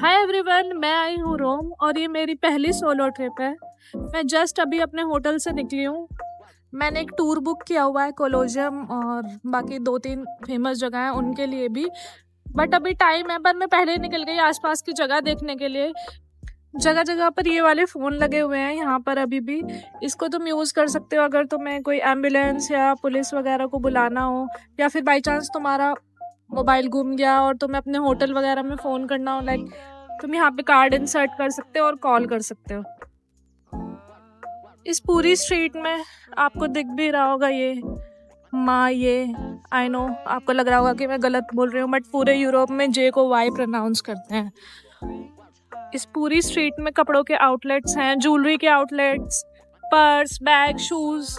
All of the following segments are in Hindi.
हाय एवरीवन, मैं आई हूँ रोम और ये मेरी पहली सोलो ट्रिप है। मैं जस्ट अभी अपने होटल से निकली हूँ। मैंने एक टूर बुक किया हुआ है कोलोजियम और बाकी 2-3 फेमस जगह हैं उनके लिए भी, बट अभी टाइम है। पर मैं पहले ही निकल गई आसपास की जगह देखने के लिए। जगह जगह पर ये वाले फ़ोन लगे हुए हैं यहाँ पर अभी भी। इसको तुम यूज़ कर सकते हो अगर तुम्हें कोई एम्बुलेंस या पुलिस वगैरह को बुलाना हो, या फिर बाई चांस तुम्हारा मोबाइल गुम गया और तुम्हें अपने होटल वगैरह में फ़ोन करना हो, लाइक तुम यहाँ पे कार्ड इंसर्ट कर सकते हो और कॉल कर सकते हो। इस पूरी स्ट्रीट में आपको दिख भी रहा होगा ये आई नो आपको लग रहा होगा कि मैं गलत बोल रही हूँ, बट पूरे यूरोप में जे को वाई प्रोनाउंस करते हैं। इस पूरी स्ट्रीट में कपड़ों के आउटलेट्स हैं, ज्वेलरी के outlets, purse, bag, shoes.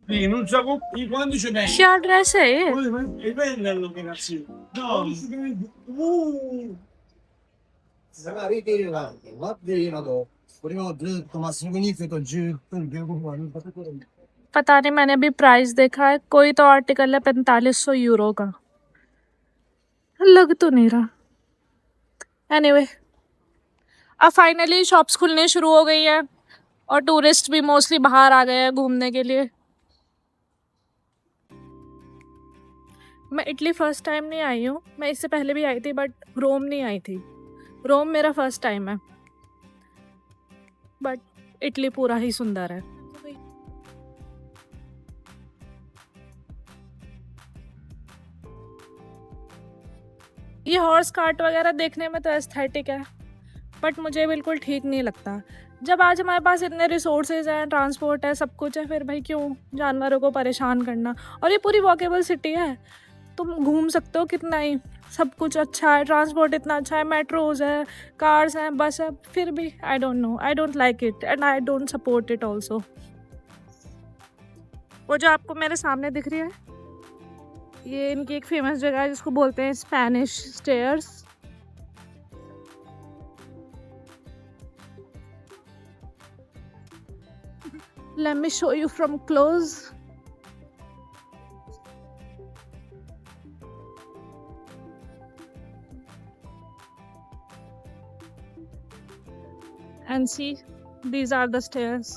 Sì, non so quando ce n'è. क्या ड्रेस है ये? È bella l'illuminazione. No, पता नहीं, मैंने अभी प्राइस देखा है, कोई तो आर्टिकल है 4500 यूरो का, लग तो नहीं रहा। एनीवे, अब फाइनली शॉप्स खुलने शुरू हो गई है और टूरिस्ट भी मोस्टली बाहर आ गए हैं घूमने के लिए। मैं इटली फर्स्ट टाइम नहीं आई हूँ, मैं इससे पहले भी आई थी बट रोम नहीं आई थी। रोम मेरा फर्स्ट टाइम है, बट इटली पूरा ही सुंदर है। ये हॉर्स कार्ट वगैरह देखने में तो एस्थेटिक है, बट मुझे बिल्कुल ठीक नहीं लगता। जब आज हमारे पास इतने रिसोर्सेज हैं, ट्रांसपोर्ट है, सब कुछ है, फिर भाई क्यों जानवरों को परेशान करना। और ये पूरी वॉकेबल सिटी है, तुम घूम सकते हो कितना ही, सब कुछ अच्छा है, ट्रांसपोर्ट इतना अच्छा है, मेट्रोज है, कार्स हैं, बस है, फिर भी I don't know, I don't like it and I don't support it also. वो जो आपको मेरे सामने दिख रही है, ये इनकी एक फेमस जगह है जिसको बोलते हैं Spanish stairs. Let me show you from close. And see, these are the stairs.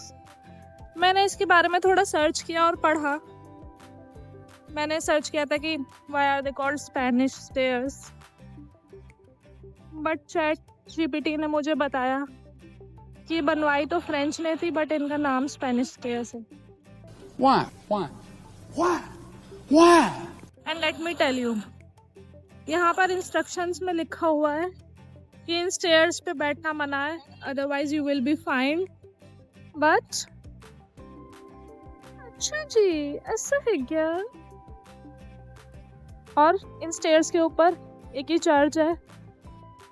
मैंने इसके बारे में थोड़ा सर्च किया और पढ़ा। मैंने सर्च किया था कि why are they called Spanish stairs? But ChatGPT ने मुझे बताया कि बनवाई तो फ्रेंच ने थी, बट इनका नाम स्पेनिश स्टेयर्स है। Why? And let me tell you, यहाँ पर इंस्ट्रक्शंस में लिखा हुआ है कि इन स्टेयर्स पे बैठना मना है, otherwise you will be fine. But अच्छा जी, ऐसा है क्या? और इन स्टेयर्स के ऊपर एक ही चर्च है।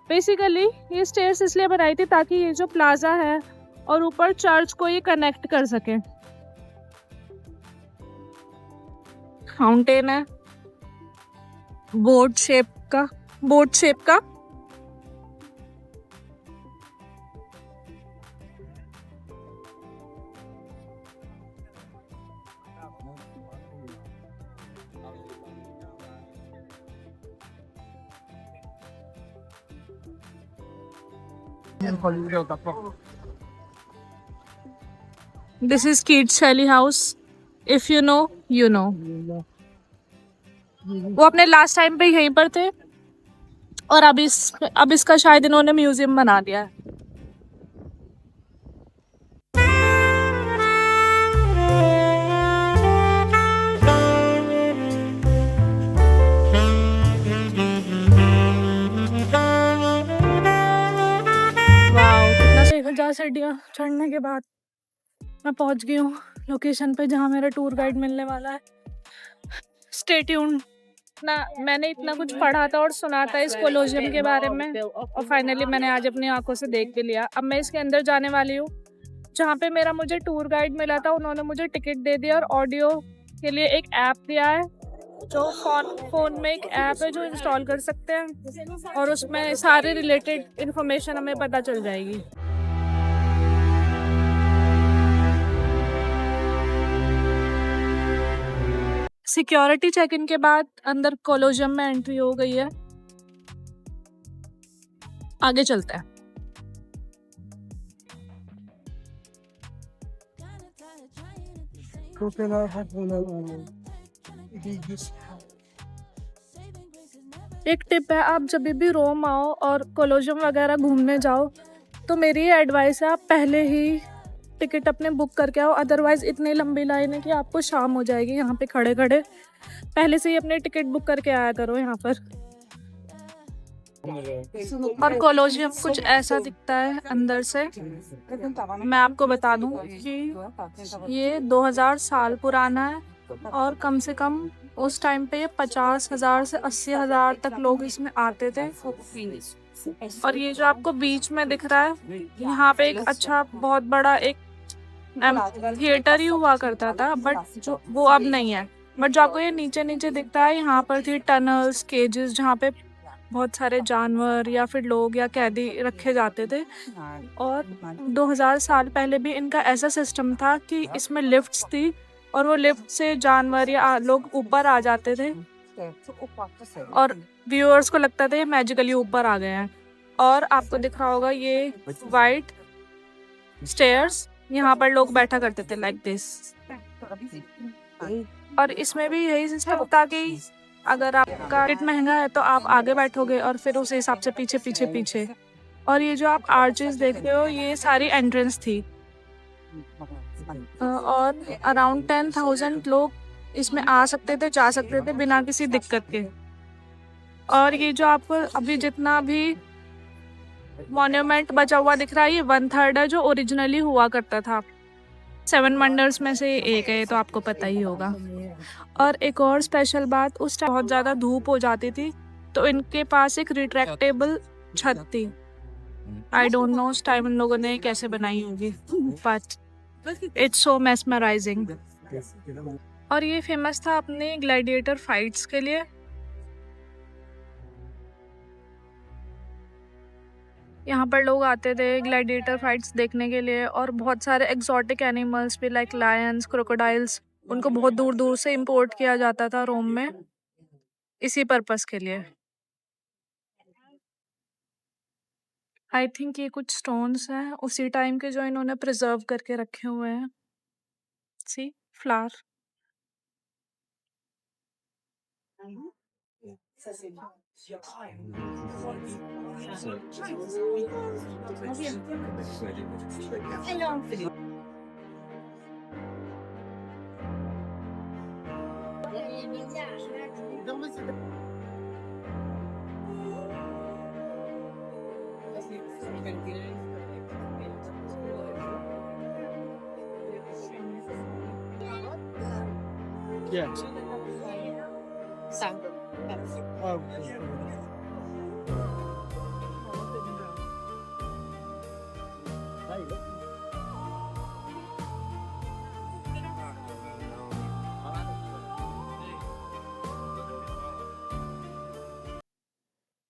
बेसिकली ये स्टेयर्स इसलिए बनाई थी ताकि ये जो प्लाजा है और ऊपर चर्च को ये कनेक्ट कर सके। फाउंटेन है बोट शेप का। दिस इज किड शैली house, if you know you know. वो अपने लास्ट टाइम पे यहीं पर थे और अब इसका शायद इन्होंने म्यूजियम बना दिया है। वाओ, कितना 1000 सीढ़ियाँ चढ़ने के बाद मैं पहुंच गई हूँ लोकेशन पे जहाँ मेरा टूर गाइड मिलने वाला है। स्टे ट्यून्ड ना। मैंने इतना कुछ पढ़ा था और सुना था इस कोलोजियम के बारे में, और फाइनली मैंने आज अपनी आंखों से देख भी लिया। अब मैं इसके अंदर जाने वाली हूँ। जहाँ पे मुझे टूर गाइड मिला था, उन्होंने मुझे टिकट दे दिया और ऑडियो के लिए एक ऐप दिया है, जो फ़ोन में एक ऐप है जो इंस्टॉल कर सकते हैं और उसमें सारे रिलेटेड इन्फॉर्मेशन हमें पता चल जाएगी। सिक्योरिटी चेक इन के बाद अंदर कोलोजियम में एंट्री हो गई है। आगे चलते हैं। एक टिप है, आप जब भी रोम आओ और कोलोजियम वगैरह घूमने जाओ तो मेरी ये एडवाइस है, आप पहले ही टिकट अपने बुक करके आओ, अदरवाइज इतनी लंबी लाइन है कि आपको शाम हो जाएगी यहाँ पे खड़े खड़े। पहले से ही अपने टिकट बुक करके आया करो यहाँ पर। और कोलोजियम कुछ ऐसा दिखता है अंदर से। मैं आपको बता दूं कि ये 2000 साल पुराना है और कम से कम उस टाइम पे 50,000 से 80,000 तक लोग इसमें आते थे। और ये जो आपको बीच में दिख रहा है, यहाँ पे एक अच्छा बहुत बड़ा एक थिएटर ही हुआ करता था, बट जो वो अब नहीं है। बट जो आपको ये नीचे नीचे दिखता है, यहाँ पर थी टनल्स, केजेस, जहाँ पे बहुत सारे जानवर या फिर लोग या कैदी रखे जाते थे। और 2000 साल पहले भी इनका ऐसा सिस्टम था कि इसमें लिफ्ट्स थी और वो लिफ्ट से जानवर या लोग ऊपर आ जाते थे और व्यूअर्स को लगता था ये मैजिकली ऊपर आ गए हैं। और आपको दिख रहा होगा ये वाइट स्टेयर्स, यहाँ पर लोग बैठा करते थे लाइक दिस। और इसमें भी यही सिस्टम था कि अगर आपका टिकट महंगा है तो आप आगे बैठोगे और फिर उस हिसाब से पीछे पीछे पीछे। और ये जो आप आर्चेस देख रहे हो, ये सारी एंट्रेंस थी। और अराउंड 10,000 लोग इसमें आ सकते थे, जा सकते थे बिना किसी दिक्कत के। और ये जो आपको अभी जितना भी मॉन्यूमेंट बचा हुआ दिख रहा है, ये 1/3 है जो ओरिजिनली हुआ करता था। 7 वंडर्स में से एक है, तो आपको पता ही होगा। और एक और स्पेशल बात, उस टाइम बहुत ज़्यादा धूप हो जाती थी तो इनके पास एक रिट्रैक्टेबल छत थी। आई डोंट नो उस टाइम इन लोगों ने कैसे बनाई होगी, बट इट्स सो मेस्मराइजिंग। और ये फेमस था अपने ग्लैडिएटर फाइट्स के लिए। यहाँ पर लोग आते थे ग्लैडिएटर फाइट्स देखने के लिए। और बहुत सारे एक्सोटिक एनिमल्स भी लाइक लायंस, क्रोकोडाइल्स, उनको बहुत दूर दूर से इंपोर्ट किया जाता था रोम में इसी पर्पस के लिए। आई थिंक ये कुछ स्टोन्स हैं उसी टाइम के जो इन्होंने प्रिजर्व करके रखे हुए हैं। सी फ्लावर। Yeah. Oh.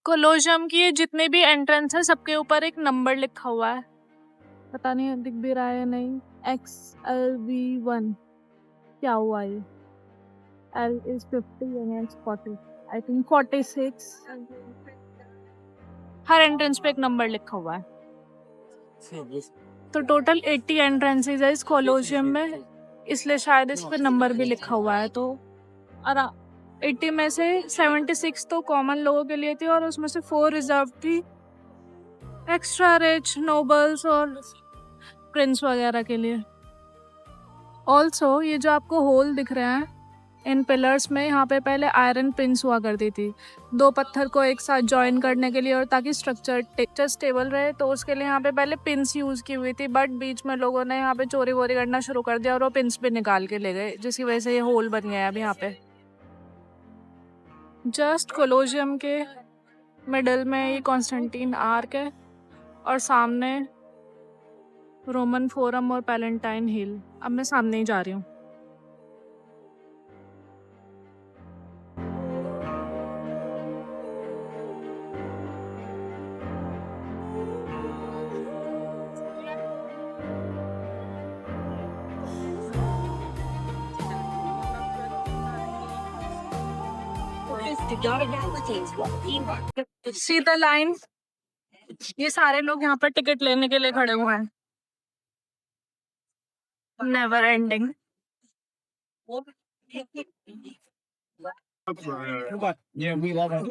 कोलोजियम की जितने भी एंट्रेंस है सबके ऊपर एक नंबर लिखा हुआ है, पता नहीं दिख भी रहा है नहीं। XLV1 क्या हुआ ये? L is 50 and X 40, I think 46। Her entrance पे एक नंबर लिखा हुआ है। तो टोटल 80 एंट्रेंसेस है इस कोलोजियम में, इसलिए शायद इस पे नंबर भी लिखा हुआ है। तो 80 में से 76 तो कॉमन लोगों के लिए थी और उसमें से 4 रिजर्व थी एक्स्ट्रा रिच, नोबल्स और प्रिंस वगैरह के लिए। ऑल्सो ये जो आपको होल दिख रहे हैं इन पिलर्स में, यहाँ पे पहले आयरन पिंस हुआ करती थी 2 पत्थर को एक साथ जॉइन करने के लिए, और ताकि स्ट्रक्चर स्टेबल रहे तो उसके लिए यहाँ पे पहले पिंस यूज़ की हुई थी। बट बीच में लोगों ने यहाँ पे चोरी वोरी करना शुरू कर दिया और वो पिंस भी निकाल के ले गए, जिसकी वजह से ये होल बन गया अब यहाँ पे। जस्ट कोलोजियम के मिडल में ये कॉन्स्टेंटीन आर्क है और सामने रोमन फोरम और पैलेंटाइन हिल। अब मैं सामने ही जा रही हूँ। सी द लाइन, ये सारे लोग यहाँ पर टिकट लेने के लिए खड़े हुए हैं, नेवर एंडिंग।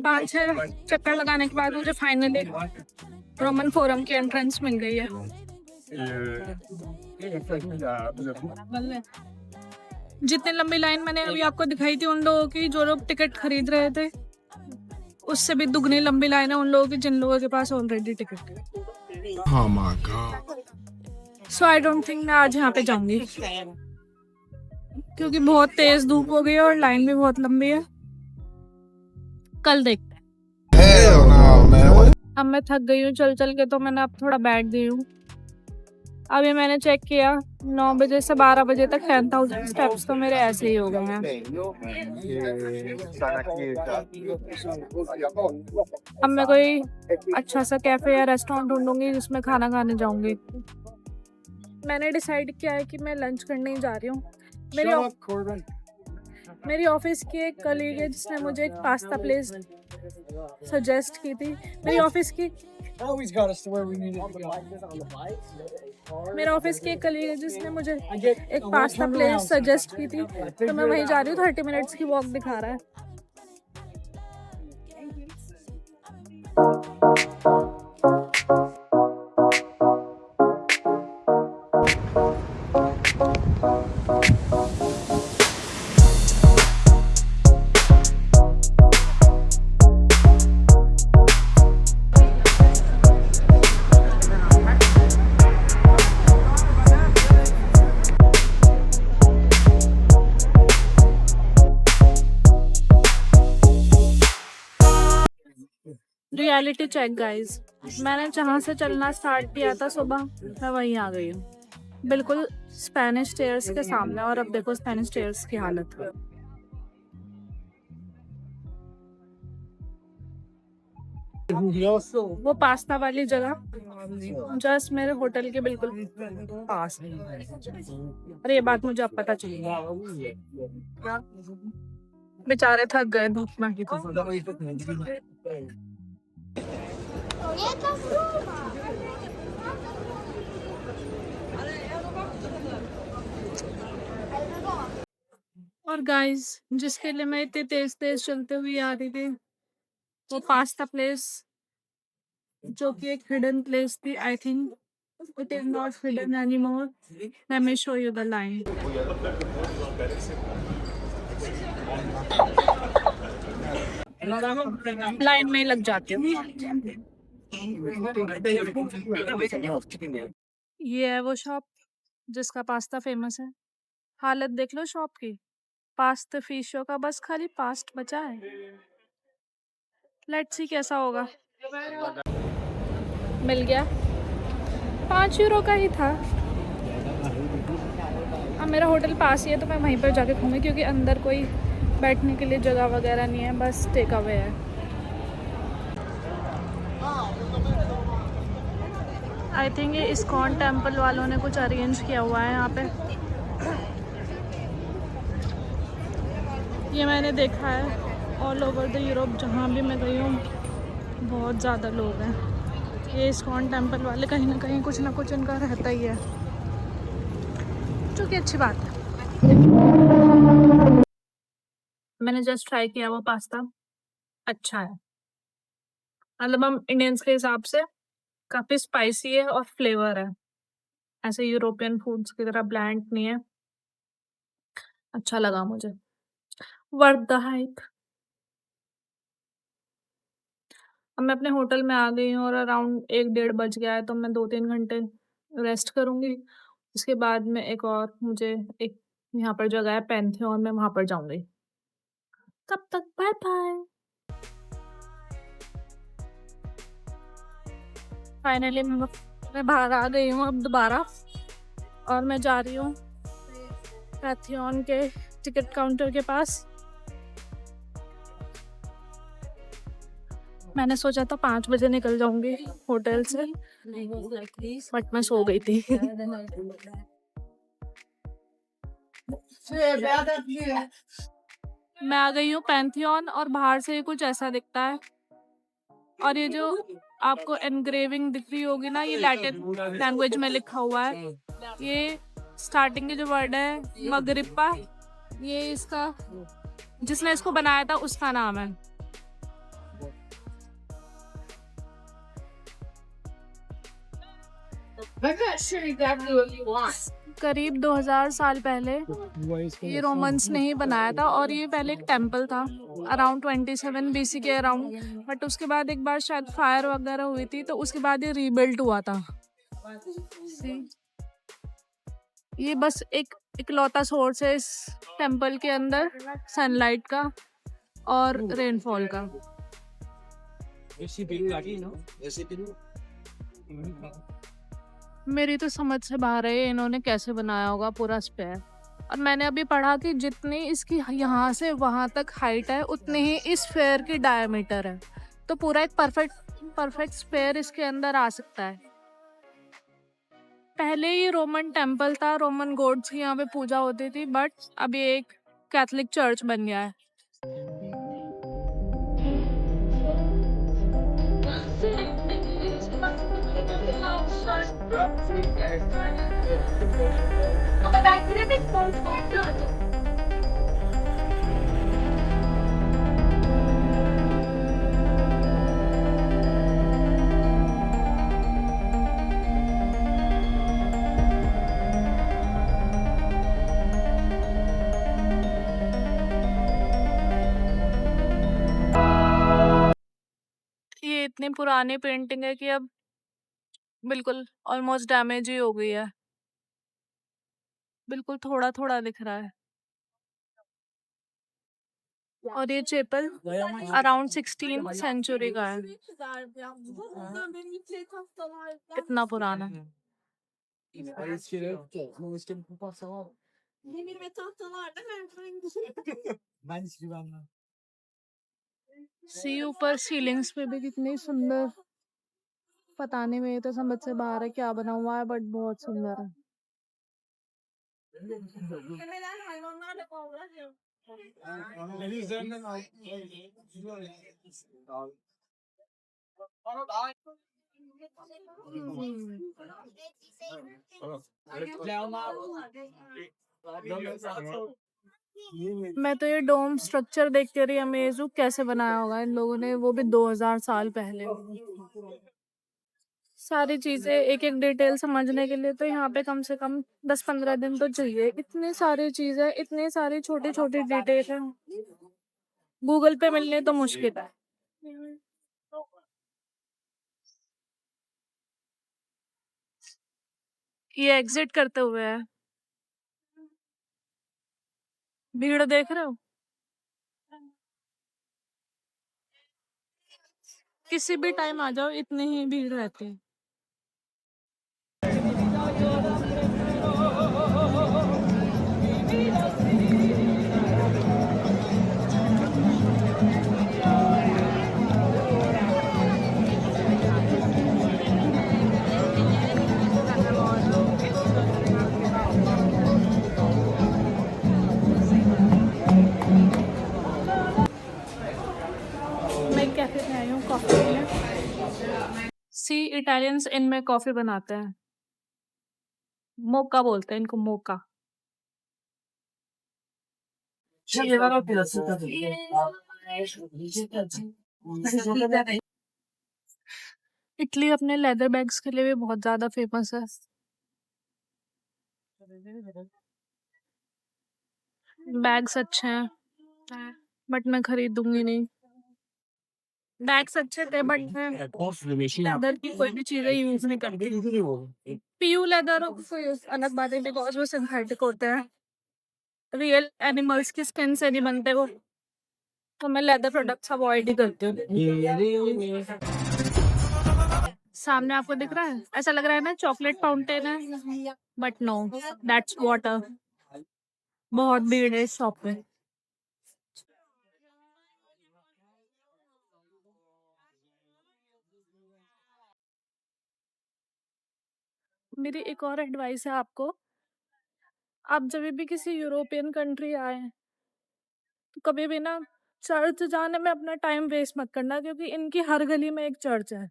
पाँच छह चक्कर लगाने के बाद मुझे फाइनली रोमन फोरम की एंट्रेंस मिल गई है। जितनी लंबी लाइन मैंने अभी आपको दिखाई थी उन लोगों की जो लोग टिकट खरीद रहे थे, उससे भी दुगनी लंबी लाइन है उन लोगों की जिन लोगों के पास ऑलरेडी टिकट है। Oh my God. So I don't think मैं आज यहाँ पे जाऊंगी, क्योंकि बहुत तेज धूप हो गई है और लाइन भी बहुत लंबी है। कल देखते हैं। Hell no, man. What? अब मैं थक गई हूँ चल चल के, तो मैंने अब थोड़ा बैठ गई हूँ। अभी मैंने चेक किया 9 बजे से 12 बजे तक 10,000 स्टेप्स तो मेरे ऐसे ही हो गए हैं। अब मैं कोई अच्छा सा कैफे या रेस्टोरेंट ढूंढूंगी जिसमें खाना खाने जाऊंगी। मैंने डिसाइड किया है कि मैं लंच करने ही जा रही हूँ। मेरी ऑफिस की एक कलीग है जिसने मुझे एक पास्ता प्लेस सजेस्ट की थी। मेरे ऑफिस की एक कलीग है जिसने मुझे एक पास्ता प्लेस सजेस्ट की थी, तो मैं वहीं जा रही हूँ। 30 मिनट्स की वॉक दिखा रहा है। रियलिटी चेक गाइस, मैंने जहाँ से चलना स्टार्ट किया था सुबह, मैं वहीं आ गई हूँ, बिल्कुल स्पेनिश स्टेयर्स के सामने। और अब देखो स्पेनिश स्टेयर्स की हालत। वो पास्ता वाली जगह जस्ट मेरे होटल के बिल्कुल पास। अरे ये बात मुझे अब पता चली। बेचारे थक गए धूप में। और गाइस, जिसके लिए मैं इतनी तेज तेज चलते हुए आ रही थी, वो पास्ता प्लेस जो कि एक हिडन प्लेस थी, I think it is not hidden anymore. Let me show you the line. Line में ही लग जाती हूँ। ये है वो शॉप जिसका पास्ता फेमस है। हालत देख लो शॉप की। पास्ता फिशो का बस खाली पास्ट बचा है। लेट्स सी कैसा होगा। मिल गया, 5 यूरो का ही था। अब मेरा होटल पास ही है तो मैं वहीं पर जाके घूमी, क्योंकि अंदर कोई बैठने के लिए जगह वगैरह नहीं है, बस टेक अवे है। आई थिंक ये इस्कॉन टेम्पल वालों ने कुछ अरेंज किया हुआ है यहाँ पे। ये मैंने देखा है ऑल ओवर द यूरोप, जहाँ भी मैं गई हूँ बहुत ज़्यादा लोग हैं। ये इस्कॉन टेम्पल वाले कहीं ना कुछ इनका रहता ही है, जो कि अच्छी बात है। मैंने जस्ट ट्राई किया वो पास्ता, अच्छा है। मतलब हम इंडियंस के हिसाब से काफ़ी स्पाइसी है और फ्लेवर है, ऐसे यूरोपियन फूड्स की तरह ब्लैंड नहीं है। अच्छा लगा मुझे, वर्थ द हाइप। अब मैं अपने होटल में आ गई हूँ और अराउंड 1-1:30 बज गया है, तो मैं 2-3 घंटे रेस्ट करूँगी। उसके बाद में एक और मुझे एक यहाँ पर जगह है पैंथियन, मैं वहाँ पर जाऊँगी। तब तक बाय बाय। फाइनली मैं बाहर आ गई हूँ अब दोबारा, और मैं जा रही हूँ पैंथियन के टिकट काउंटर के पास। मैंने सोचा था 5 बजे निकल जाऊंगी होटल से, बट मैं सो गई थी। मैं आ गई हूँ पैंथियन और बाहर से ये कुछ ऐसा दिखता है। और ये जो आपको एनग्रेविंग दिख रही होगी ना, ये लैटिन लैंग्वेज में लिखा हुआ है। ये स्टार्टिंग के जो वर्ड है मगरिप्पा, ये इसका जिसने इसको बनाया था उसका नाम है। I'm not sure exactly what you want. करीब 2000 साल पहले ये रोमन्स ने ही बनाया था और ये पहले एक टेम्पल था अराउंड 27 बीसी के अराउंड। बट उसके बाद एक बार शायद फायर वगैरह हुई थी तो उसके बाद ये रीबिल्ड हुआ था। See? ये बस एक इकलौता सोर्स है इस टेम्पल के अंदर सनलाइट का और रेनफॉल का। मेरी तो समझ से बाहर है इन्होंने कैसे बनाया होगा पूरा स्पेयर। और मैंने अभी पढ़ा कि जितनी इसकी यहाँ से वहाँ तक हाइट है उतनी ही इस स्फेयर की डायमीटर है। तो पूरा एक परफेक्ट स्पेयर इसके अंदर आ सकता है। पहले ये रोमन टेम्पल था, रोमन गॉड्स की यहाँ पे पूजा होती थी, बट अब ये एक कैथोलिक चर्च बन गया है। ये इतनी पुरानी पेंटिंग है कि अब बिल्कुल ऑलमोस्ट डैमेज ही हो गई है। बिल्कुल थोड़ा थोड़ा दिख रहा है। और ये चैपल अराउंड 16th सेंचुरी का है। इतना पुराना है। सी ऊपर सीलिंग्स पे भी कितनी सुंदर, पता नहीं मेरे तो समझ से बाहर है क्या बना हुआ है, बट बहुत सुंदर है। मैं तो ये डोम स्ट्रक्चर देख कर ही अमेज हूँ, कैसे बनाया होगा इन लोगों ने, वो भी 2000 साल पहले। सारी चीजें एक एक डिटेल समझने के लिए तो यहाँ पे कम से कम 10-15 दिन तो चाहिए। इतनी सारी चीजें, इतनी सारी छोटी छोटी डिटेल है, गूगल पे मिलने तो मुश्किल है। ये एग्जिट करते हुए है, भीड़ देख रहे हो, किसी भी टाइम आ जाओ इतनी ही भीड़ रहती है। मैं कैफे में आई हूँ कॉफी पीने। सी इटालियंस इनमें कॉफी बनाते हैं, मोका बोलते हैं इनको, मोका। इटली अपने लेदर बैग्स के लिए भी बहुत ज्यादा फेमस है। बैग्स अच्छे हैं बट मैं खरीदूंगी नहीं। बैग्स अच्छे थे बट मैं लेदर की कोई भी चीजें यूज नहीं करती। पीयू लेदर कोई अलग बात है बिकॉज वो सिंथेटिक होते हैं, रियल एनिमल्स की स्किन से नहीं बनते वो, तो मैं लेदर प्रोडक्ट्स अवॉइड ही करती हूँ। सामने आपको दिख रहा है, ऐसा लग रहा है ना चॉकलेट फाउंटेन है, बट नो, दैट्स वाटर। बहुत भीड़ है इस शॉप पे। मेरी एक और एडवाइस है आपको, आप जब भी किसी यूरोपियन कंट्री आए तो कभी भी ना चर्च जाने में अपना टाइम वेस्ट मत करना, क्योंकि इनकी हर गली में एक चर्च है।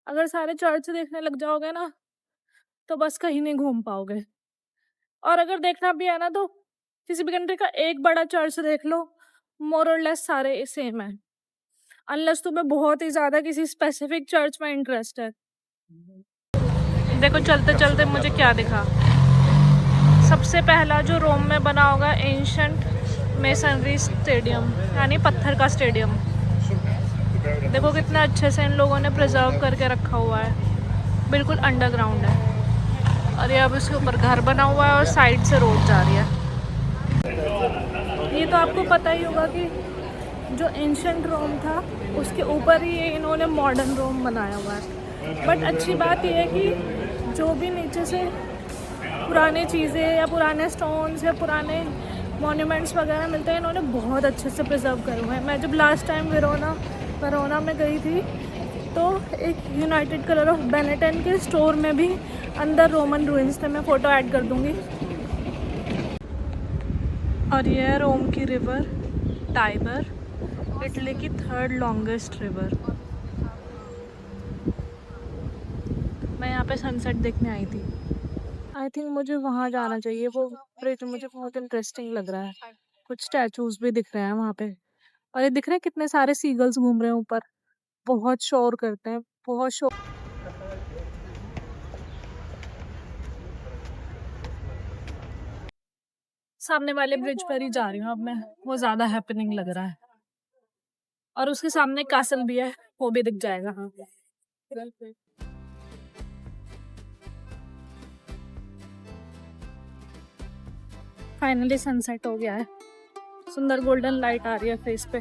अगर सारे चर्च देखने लग जाओगे ना तो बस कहीं नहीं घूम पाओगे। और अगर देखना भी है ना तो किसी भी कंट्री का एक बड़ा चर्च देख लो, मोर और लेस सारे सेम है, अनलेस तुम्हें बहुत ही ज़्यादा किसी स्पेसिफिक चर्च में इंटरेस्ट है। देखो चलते चलते मुझे क्या दिखा। सबसे पहला जो रोम में बना होगा एंशंट मेसनरी स्टेडियम, यानी पत्थर का स्टेडियम। देखो कितने अच्छे से इन लोगों ने प्रिजर्व करके रखा हुआ है, बिल्कुल अंडरग्राउंड है। और ये अब इसके ऊपर घर बना हुआ है और साइड से रोड जा रही है। ये तो आपको पता ही होगा कि जो एंशंट रोम था उसके ऊपर ही ये इन्होंने मॉडर्न रोम बनाया हुआ है। बट अच्छी बात यह है कि जो भी नीचे से पुरानी चीज़ें या पुराने स्टोन्स या पुराने मॉन्यूमेंट्स वगैरह मिलते हैं, इन्होंने बहुत अच्छे से प्रिजर्व करे हुए हैं। मैं जब लास्ट टाइम वेरोना में गई थी तो एक यूनाइटेड कलर ऑफ बेनेटन के स्टोर में भी अंदर रोमन रूइंस थे। मैं फ़ोटो ऐड कर दूँगी। और यह है रोम की रिवर टाइबर, इटली की 3rd लॉन्गेस्ट रिवर। मैं यहाँ पे सनसेट देखने आई थी। आई थिंक मुझे वहाँ जाना चाहिए। वो ब्रिज मुझे बहुत इंटरेस्टिंग लग रहा है। कुछ स्टैचूज भी दिख रहे हैं वहाँ पे, और ये दिख रहे हैं कितने सारे सीगल्स घूम रहे हैं ऊपर, बहुत शोर करते हैं, बहुत शोर। सामने वाले ब्रिज पर ही जा रही हूँ अब मैं, वो ज्यादा हैपनिंग लग रहा है। और उसके सामने कासल भी है, वो भी दिख जाएगा। हाँ, फाइनली सनसेट हो गया है। सुंदर गोल्डन लाइट आ रही है फेस पे।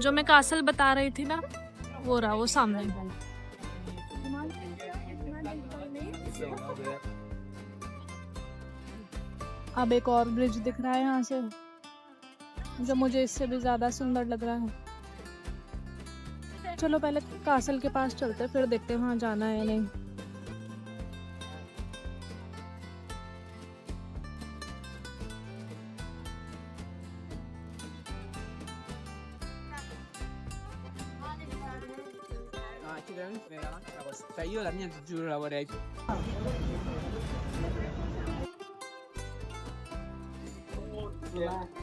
जो मैं कासल बता रही थी ना, वो रहा, वो सामने। अब एक और ब्रिज दिख रहा है यहाँ से, जो मुझे इससे भी ज्यादा सुंदर लग रहा है। चलो पहले कासल के पास चलते हैं, फिर देखते हैं वहाँ जाना है या नहीं। Io la mia ti giuro la vorrei.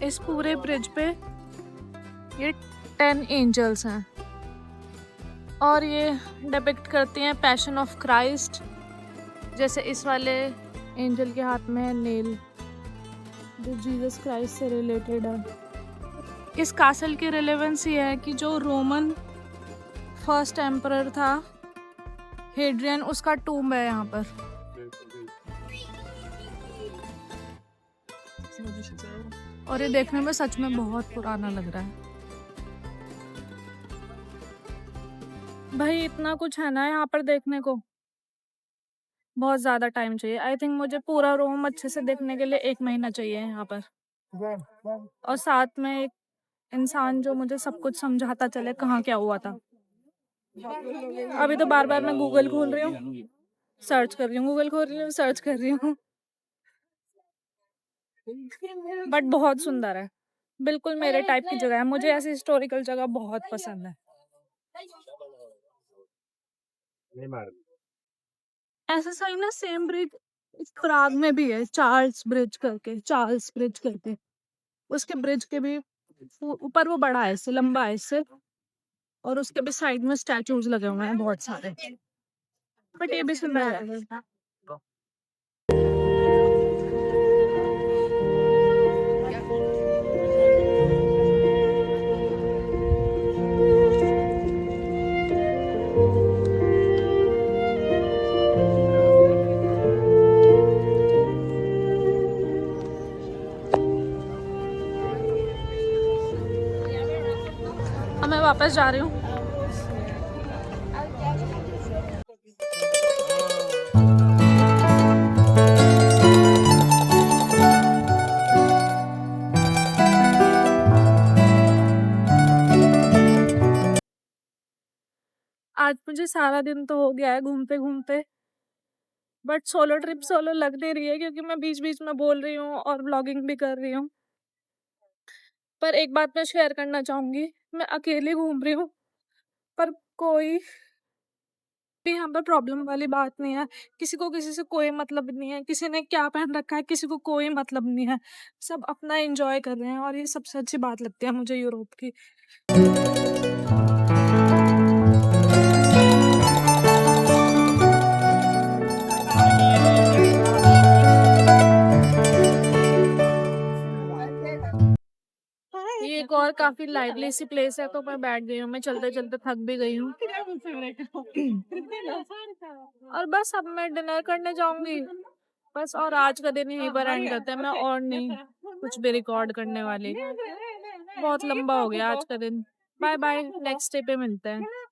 इस पूरे ब्रिज पे ये 10 एंजल्स हैं और ये डिपिक्ट करती हैं पैशन ऑफ क्राइस्ट। जैसे इस वाले एंजल के हाथ में है नेल, जो जीसस क्राइस्ट से रिलेटेड है। इस कासल की रिलेवेंस ये है कि जो रोमन फर्स्ट एम्परर था हेड्रियन, उसका टूम्ब है यहाँ पर। और ये देखने में सच में बहुत पुराना लग रहा है। भाई इतना कुछ है ना यहाँ पर देखने को, बहुत ज्यादा टाइम चाहिए। आई थिंक मुझे पूरा रोम अच्छे से देखने के लिए 1 महीना चाहिए यहाँ पर, और साथ में एक इंसान जो मुझे सब कुछ समझाता चले कहाँ क्या हुआ था। अभी तो बार बार मैं गूगल खोल रही हूँ, सर्च कर रही हूँ, गूगल खोल रही हूँ, सर्च कर रही हूँ। बट बहुत सुंदर है, बिल्कुल मेरे टाइप की जगह है। मुझे ऐसी हिस्टोरिकल जगह बहुत पसंद है। ऐसा सही ना, सेम ब्रिज प्राग में भी है, चार्ल्स ब्रिज करके। उसके ब्रिज के भी ऊपर वो बड़ा है, इससे लंबा है इससे, और उसके भी साइड में स्टैचूज लगे हुए हैं बहुत सारे। बट ये भी सुंदर है। अब मैं वापस जा रही हूँ। आज मुझे सारा दिन तो हो गया है घूमते-घूमते, बट सोलो ट्रिप सोलो लग नहीं रही है क्योंकि मैं बीच-बीच में बोल रही हूँ और व्लॉगिंग भी कर रही हूँ। पर एक बात मैं शेयर करना चाहूँगी, मैं अकेली घूम रही हूँ, पर कोई भी यहाँ पर प्रॉब्लम वाली बात नहीं है। किसी को किसी से कोई मतलब नहीं है, किसी ने क्या पहन रखा है किसी को कोई मतलब नहीं है। सब अपना एन्जॉय कर रहे हैं और ये सबसे अच्छी बात लगती है मुझे यूरोप की। ये एक और काफ़ी लाइवली सी प्लेस है तो मैं बैठ गई हूँ, मैं चलते-चलते थक भी गई हूँ। और बस अब मैं डिनर करने जाऊँगी। बस और आज का दिन यहीं पर एंड करते हैं, मैं और नहीं कुछ भी रिकॉर्ड करने वाली। बहुत लंबा हो गया आज का दिन। बाय-बाय, नेक्स्ट डे पे मिलते हैं।